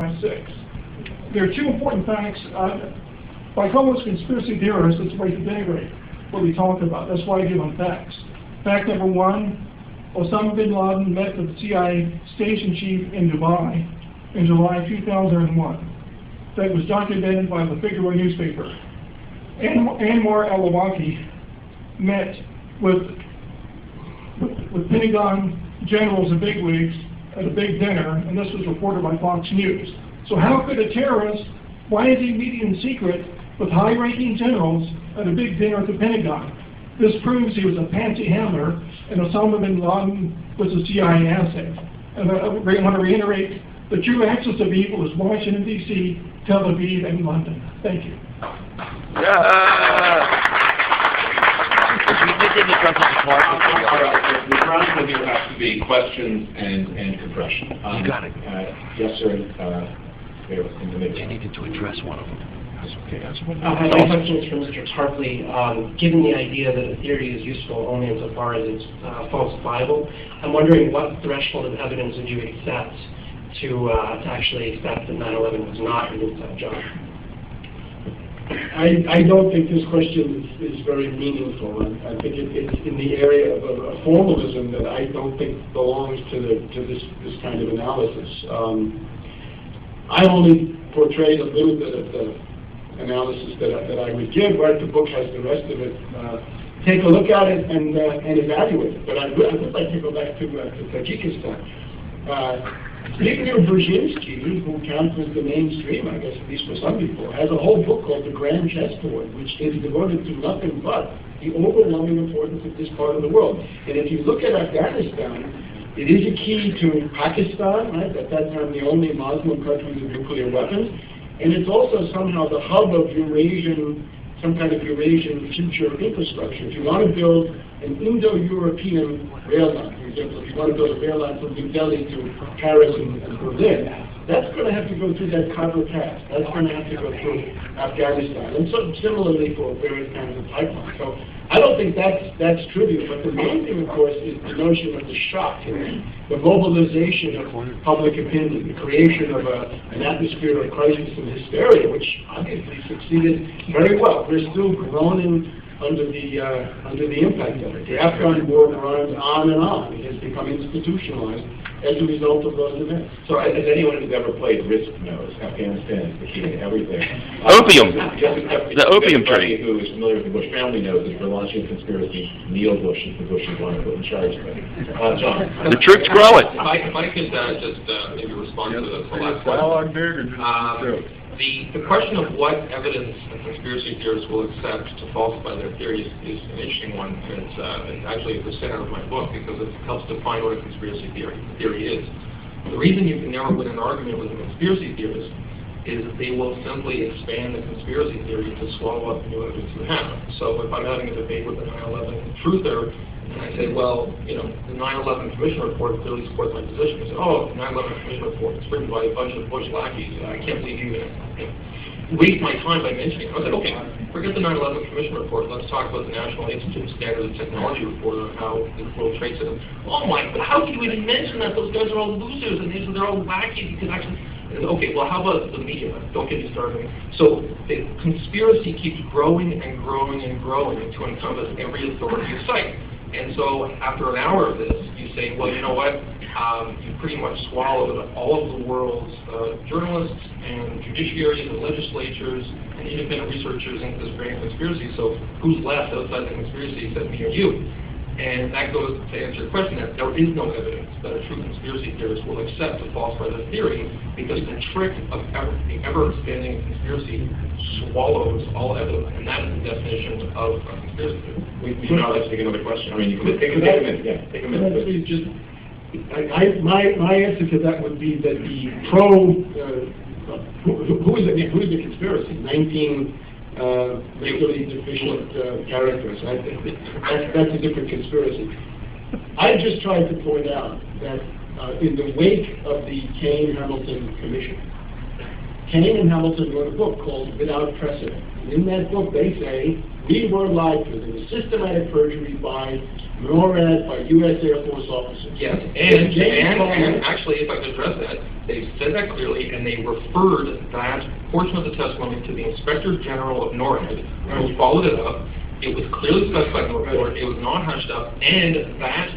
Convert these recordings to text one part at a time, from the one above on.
6. There are two important facts. By Homo's conspiracy theorists, it's way to denigrate what we talk about. That's why I give them facts. Fact number 1, Osama bin Laden met with the CIA station chief in Dubai in July 2001. That was documented by the Figaro newspaper. Anwar al-Awlaki met with Pentagon generals and bigwigs at a big dinner, and this was reported by Fox News. So how could a terrorist, why is he meeting in secret with high-ranking generals at a big dinner at the Pentagon? This proves he was a pansy handler, and Osama bin Laden was a CIA asset. And I want to reiterate, the true axis of evil is Washington, D.C., Tel Aviv, and London. Thank you. The round will have to be questions and compression. You got it. Yes, sir. You needed to address one of them. My question is for Mr. Tarpley. Given the idea that a theory is useful only insofar as it's falsifiable, I'm wondering what threshold of evidence would you accept to actually accept that 9/11 was not an inside job? I don't think this question is very meaningful. I think it's in the area of a formalism that I don't think belongs to this kind of analysis. I only portrayed a little bit of the analysis that I would give. Right, the book has the rest of it. Take a look at it and evaluate it. But I would like to go back to Tajikistan. Igor Brzezinski, who counts as the mainstream, I guess, at least for some people, has a whole book called The Grand Chessboard, which is devoted to nothing but the overwhelming importance of this part of the world. And if you look at Afghanistan, it is a key to Pakistan, right? At that time, the only Muslim country with nuclear weapons. And it's also somehow the hub of Eurasian, some kind of Eurasian future infrastructure. If you want to build an Indo-European rail line, for example, if you want to build a rail line from New Delhi to Paris and Berlin, that's going to have to go through that Khyber Pass. That's going to have to go through Afghanistan. And so similarly for various kinds of pipelines. So I don't think that's trivial. But the main thing, of course, is the notion of the shock and the mobilization of public opinion, the creation of an atmosphere of crisis and hysteria, which obviously succeeded very well. We're still groaning under the impact of it. The Afghan war runs on and on. It has become institutionalized as a result of those events. So as anyone who's ever played Risk knows, Afghanistan is the key to everything. Opium. The opium trade. Who is familiar with the Bush family knows that for launching a conspiracy, Neil Bush is the Bush you want to put in charge of it. John. The troops grow it. If I could just maybe respond to the last question. The question of what evidence conspiracy theorists will accept to falsify their theories is an interesting one. And it's actually at the center of my book because it helps define what a conspiracy theory is. The reason you can never win an argument with a conspiracy theorist is that they will simply expand the conspiracy theory to swallow up the new evidence you have. So if I'm having a debate with a 9/11 truther, and I say, well, you know, the 9/11 Commission report clearly supports my position. I say, oh, the 9/11 Commission report is written by a bunch of Bush lackeys. I can't believe you waste my time by mentioning it. I said, okay, forget the 9/11 Commission report. Let's talk about the National Institute of Standards and Technology report on how the World Trade Center. Oh my, but how could you even mention that? Those guys are all losers, and they're all lackeys. You can actually. Okay, well, how about the media? Don't get me started. So the conspiracy keeps growing and growing and growing to encompass every authority you cite. And so after an hour of this, you say, well, you know what? You pretty much swallowed all of the world's journalists and judiciaries and legislatures and independent researchers into this grand conspiracy. So who's left outside the conspiracy except me or you? And that goes to answer your question that there is no evidence that a true conspiracy theorist will accept to falsify the theory because the trick of the ever-expanding conspiracy swallows all evidence, and that is the definition of a conspiracy theory. We now let's take another question. I mean, you can take a minute. Yeah, take a minute. My answer to that would be that the who is the conspiracy? 19 legally deficient characters. That's a different conspiracy. I just tried to point out that in the wake of the Kane-Hamilton Commission, Kane and Hamilton wrote a book called Without Precedent. And in that book, they say, we were lied to. There was systematic perjury by NORAD, by U.S. Air Force officers. Yes, and actually, if I could address that, they said that clearly, and they referred that portion of the testimony to the Inspector General of NORAD, who followed it up. It was clearly specified in the report. It was not hushed up, and that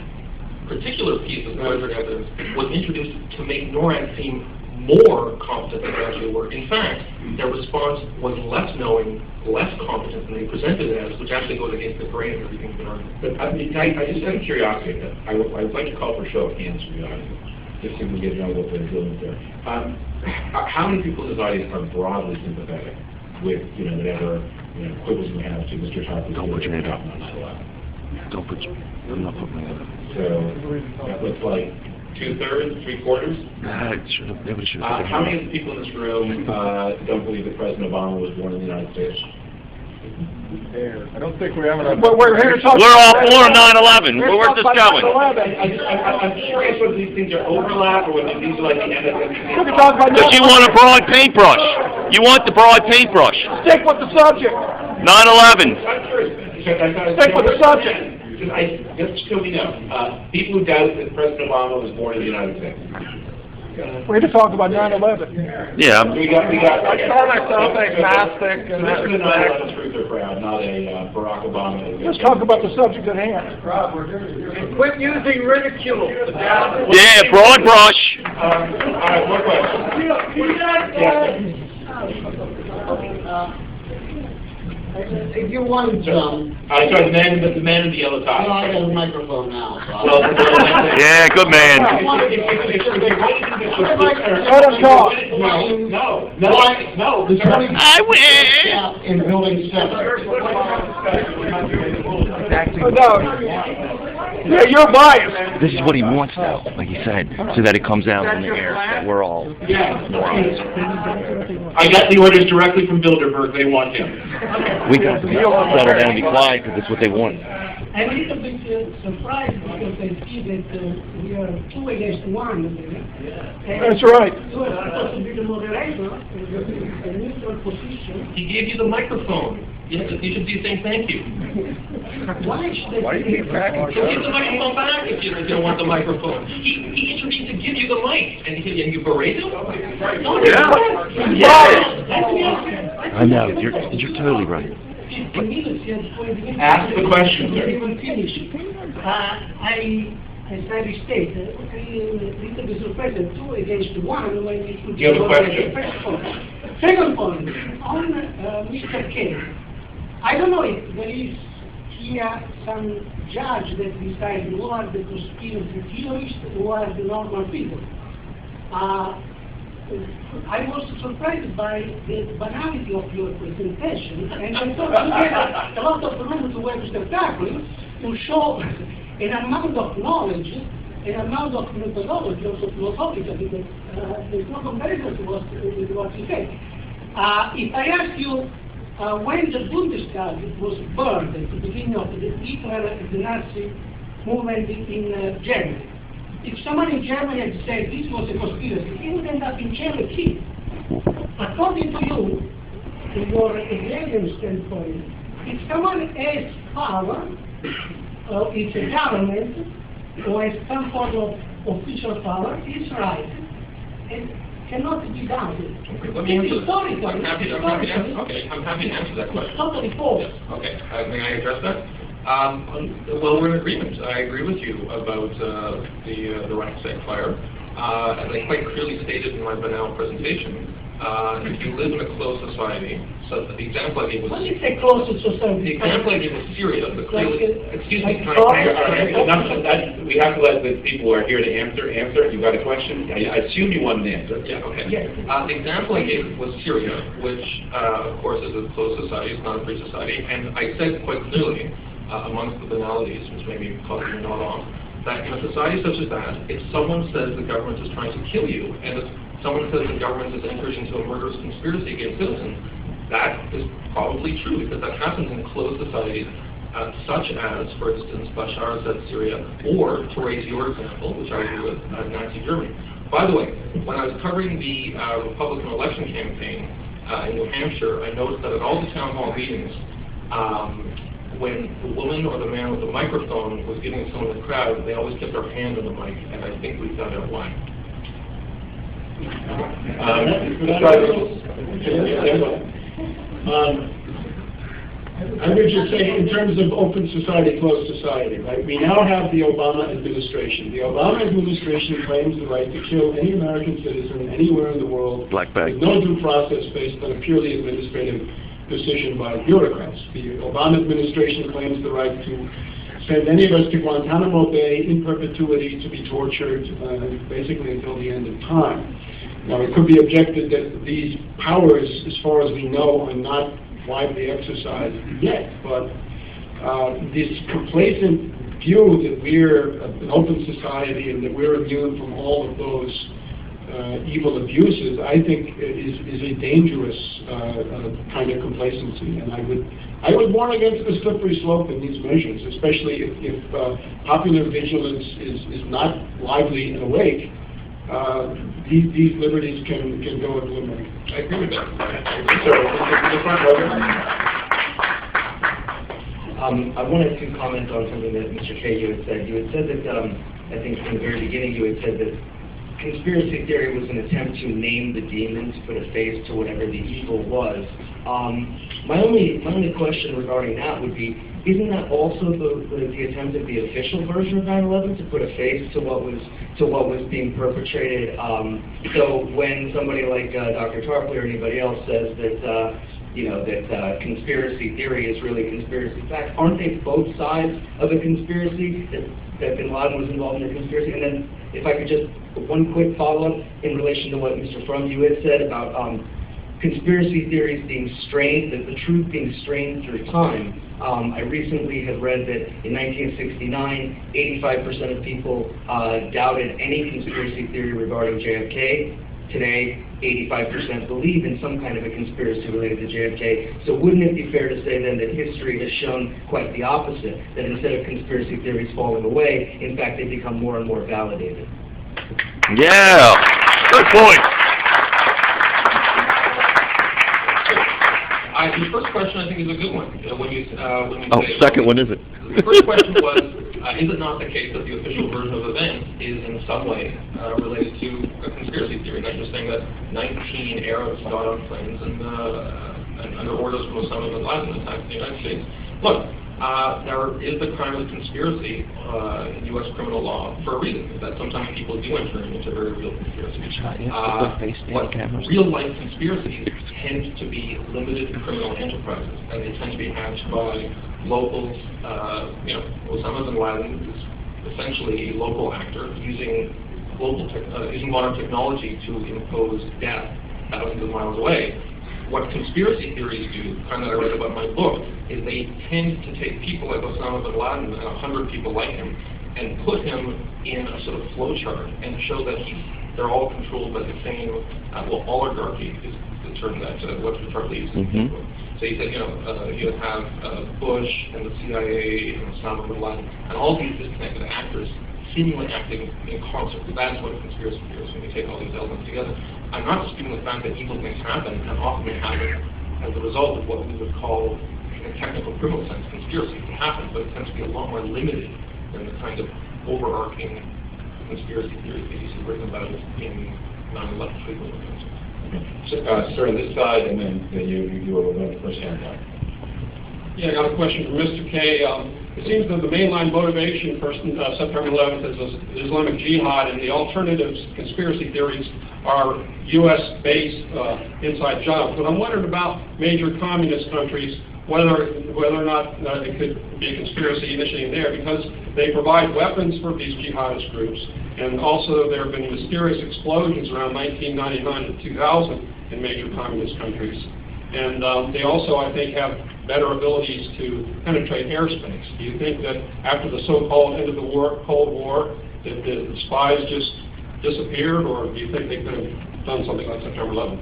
particular piece of perjured evidence was introduced to make NORAD seem more competent than they actually were. In fact, their response was less knowing, less competent than they presented it as, which actually goes against the grain of everything that's been argued. But I just out of curiosity, I would like to call for a show of hands from the audience, just so we can get to know what they're dealing with there. How many people in this audience are broadly sympathetic with, whatever, quibbles we have to Mr. Tarpley's Don't put your hand up. on 9/11? Don't put your... I'm not putting my hand up. So that looks like 2/3, 3/4. Everybody should have... How many of the people in this room don't believe that President Obama was born in the United States? I don't think we have enough. We're here to talk. We're all for 9/11. Where's this going? I'm curious whether these things are overlap or whether these are like the end of the... Because you want a broad paintbrush. You want the broad paintbrush. Stick with the subject. 9/11. I'm curious. Stick with the subject. Just so we know, people who doubt that President Obama was born in the United States. We're here to talk about 9/11. Yeah. We got. I call myself agnostic. So this is a 9/11 truther crowd, not a Barack Obama. Let's talk about the subject at hand. Quit using ridicule. Yeah, broad brush. All right, more questions. Yes, If you want, sorry, the man in the yellow tie. I got a microphone now. Well, Yeah, good man. Let him talk. No. I win. In Building 7. Yeah, you're biased. This is what he wants now, like he said, so that it comes out in the air that we're all morons. I got the orders directly from Bilderberg. They want him. We got to settle down and be quiet because that's what they want. I'm a little bit surprised because I see that we are 2 against 1. That's right. You are supposed to be the moderator, a neutral position. He gave you the microphone. You should be saying thank you. Why should Why do you keep cracking Give the microphone back if you don't want the microphone. He intervened to give you the mic, and you berate him? I know, you're totally right. Ask the question, sir. I study state. A little bit surprised that 2 against 1 when it would be You have a question? Second point, on Mr. K. I don't know if there is here some judge that decides who are the conspiracy theorists, who are the normal people. I was surprised by the banality of your presentation, and I thought you had a lot of room to Webster Tarpley to show an amount of knowledge, an amount of methodology, also philosophical, because there's no comparison to what you said. If I ask you, when the Bundestag was burned at the beginning of the Hitler and the Nazi movement in Germany, if someone in Germany had said this was a conspiracy, he would end up in jail a kid. According to you, to your Hegelian standpoint, if someone has power, it's a government, or has some form of official power, it's right, and cannot be doubted. Okay, let me answer that. Historically, I'm happy to answer that question. It's totally false. Okay, may I address that? Well, we're in agreement. I agree with you about the Reichstag fire. As I quite clearly stated in my banal presentation, if you live in a closed society, so the example I gave was... When you say closed society... The example I gave was Syria, but clearly... Excuse me, We have to let the people who are here to answer. You got a question? I assume you want an answer. Yeah, okay. Yes. The example I gave was Syria, which, of course, is a closed society. It's not a free society. And I said quite clearly, amongst the banalities, which maybe cause me not off, that in a society such as that, if someone says the government is trying to kill you, and if someone says the government is entering into a murderous conspiracy against citizens, that is probably true, because that happens in closed societies, such as, for instance, Bashar Assad's Syria, or, to raise your example, which I agree with, Nazi Germany. By the way, when I was covering the Republican election campaign in New Hampshire, I noticed that at all the town hall meetings, when the woman or the man with the microphone was giving someone in the crowd, they always kept their hand on the mic, and I think we found out why. I would just say, in terms of open society, closed society, right? We now have the Obama administration. The Obama administration claims the right to kill any American citizen anywhere in the world Black bag. with no due process based on a purely administrative decision by bureaucrats. The Obama administration claims the right to send any of us to Guantanamo Bay in perpetuity to be tortured, basically until the end of time. Now, it could be objected that these powers, as far as we know, are not widely exercised yet, but this complacent view that we're an open society and that we're immune from all of those evil abuses, I think is a dangerous kind of complacency, and I would warn against the slippery slope in these measures, especially if popular vigilance is not lively and awake. These liberties can go a glimmering. I agree with that. I wanted to comment on something that Mr. Kay, you had said. You had said that, I think from the very beginning, you had said that conspiracy theory was an attempt to name the demon, to put a face to whatever the evil was. My only question regarding that would be, isn't that also the attempt of the official version of 9/11 to put a face to what was being perpetrated? So when somebody like Dr. Tarpley or anybody else says that that conspiracy theory is really conspiracy facts, aren't they both sides of a conspiracy? That Bin Laden was involved in a conspiracy? And then, if I could just one quick follow-up in relation to what Mr. Frum, you had said about conspiracy theories being strained, the truth being strained through time. I recently had read that in 1969, 85% of people doubted any conspiracy theory regarding JFK. Today, 85% believe in some kind of a conspiracy related to JFK. So wouldn't it be fair to say then that history has shown quite the opposite, that instead of conspiracy theories falling away, in fact, they become more and more validated? Yeah, good point. The first question, I think, is a good one. When you say, Second one, is it? The first question was, is it not the case that the official version of events is in some way related to a conspiracy theory? Not just saying that 19 Arabs got on planes and under orders from Osama bin Laden attacked the United States. Look, there is the crime of conspiracy in U.S. criminal law for a reason, that sometimes people do enter into very real conspiracies. Real-life conspiracies tend to be limited criminal enterprises, and they tend to be hatched by locals. Osama bin Laden is essentially a local actor using modern technology to impose death thousands of miles away. What conspiracy theories do, kind of I read about in my book, is they tend to take people like Osama bin Laden and 100 people like him and put him in a sort of flowchart and show that they're all controlled by the same, oligarchy is the term that Webster Tarpley used. So he said, you have Bush and the CIA and Osama bin Laden and all these disconnected actors seemingly acting in concert. That's what a conspiracy theory is, when you take all these elements together. I'm not disputing the fact that evil things happen, and often they happen as a result of what we would call, in a technical criminal sense, conspiracy to happen, but it tends to be a lot more limited than the kind of overarching conspiracy theories that you see written about in 9/11 treatment. Sir, on this side, and then you were the first hand down. Yeah, I got a question for Mr. Kay. It seems that the mainline motivation for September 11th is Islamic Jihad, and the alternatives, conspiracy theories, are U.S.-based inside jobs. But I'm wondering about major communist countries, whether or not it could be a conspiracy initiating there, because they provide weapons for these jihadist groups, and also there have been mysterious explosions around 1999 to 2000 in major communist countries. And they also, I think, have better abilities to penetrate airspace. Do you think that after the so-called end of the Cold War, that the spies just disappeared, or do you think they could have done something like September 11th?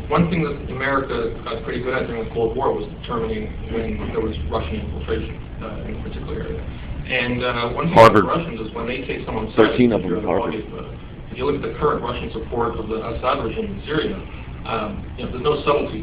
One thing that America got pretty good at during the Cold War was determining when there was Russian infiltration in a particular area. And one thing Harvard. about the Russians is when they take someone's 13 side, of them at Harvard. if you look at the current Russian support of the Assad regime in Syria, there's no subtlety